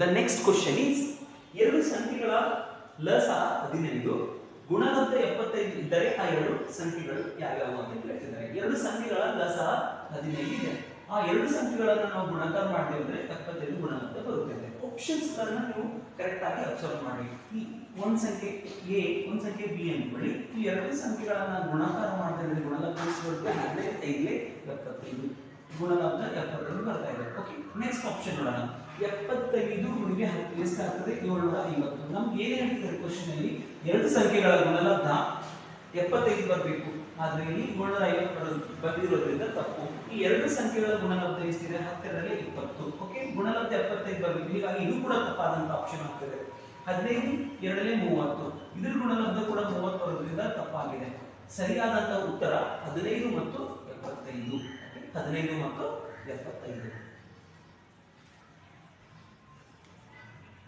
The next question is ಎರಡು ಸಂಖ್ಯೆಗಳ ಲಸ 15 ಗುಣಲಬ್ಧ 75 ಇದ್ದರೆ ಆ ಎರಡು ಸಂಖ್ಯೆಗಳು ಯಾವ್ಯಾವು ಅಂತ ಕೇಳ್ತಿದ್ದಾರೆ. ಎರಡು ಸಂಖ್ಯೆಗಳ ಲಸ 15 ಇದೆ. ಆ ಎರಡು ಸಂಖ್ಯೆಗಳನ್ನು ನಾವು ಗುಣಾಕಾರ ಮಾಡ್ತೇವೆ ಅಂದ್ರೆ 75 ಗುಣಲಬ್ಧ ಬರುತ್ತದೆ. ಆಪ್ಷನ್ಸ್ ಗಳನ್ನ ನೀವು ಕರೆಕ್ಟ್ ಆಗಿ ಅಬ್ಸರ್ವ್ ಮಾಡಿ. ಈ ಒಂದು ಸಂಖ್ಯೆ ಎ ಒಂದು ಸಂಖ್ಯೆ ಬಿ ಅನ್ಕೊಳ್ಳಿ. ಈ ಎರಡು ಸಂಖ್ಯೆಗಳನ್ನ ಗುಣಾಕಾರ ಮಾಡ್ತೇವೆ ಗುಣಲಬ್ಧ ಬರುತ್ತೆ 75 ಗುಣಲಬ್ಧ 72 ಬರ್ತಾ ಇದೆ. ಓಕೆ, ನೆಕ್ಸ್ಟ್ ಆಪ್ಷನ್ ನೋಡೋಣ. 75 ಗುಣಿಗೆ 10 ಎಷ್ಟಾಗ್ತದೆ? 750. ನಮ್ಗೆ ಏನ್ ಹೇಳ್ತಿದ್ದಾರೆ ಕ್ವಶನ್ ಅಲ್ಲಿ? ಎರಡು ಸಂಖ್ಯೆಗಳ ಗುಣಲಬ್ಧ 75 ಬರಬೇಕು, ಆದ್ರೆ ಇಲ್ಲಿ 750 ಬಂದಿರೋದ್ರಿಂದ ತಪ್ಪು. ಈ ಎರಡು ಸಂಖ್ಯೆಗಳ ಗುಣಲಬ್ಧ ಎಷ್ಟಿದೆ? 10 ರಲ್ಲಿ 20. ಓಕೆ, ಗುಣಲಬ್ಧ 75 ಬರಬೇಕು, ಹೀಗಾಗಿ ಇದು ಕೂಡ ತಪ್ಪಾದಂತ ಆಪ್ಷನ್ ಆಗ್ತದೆ. 15 2 30, ಇದ್ರ ಗುಣಲಬ್ಧ ಕೂಡ 30 ಬರೋದ್ರಿಂದ ತಪ್ಪಾಗಿದೆ. ಸರಿಯಾದಂತ ಉತ್ತರ 15 ಮತ್ತು 75. 15 ಮತ್ತು 75.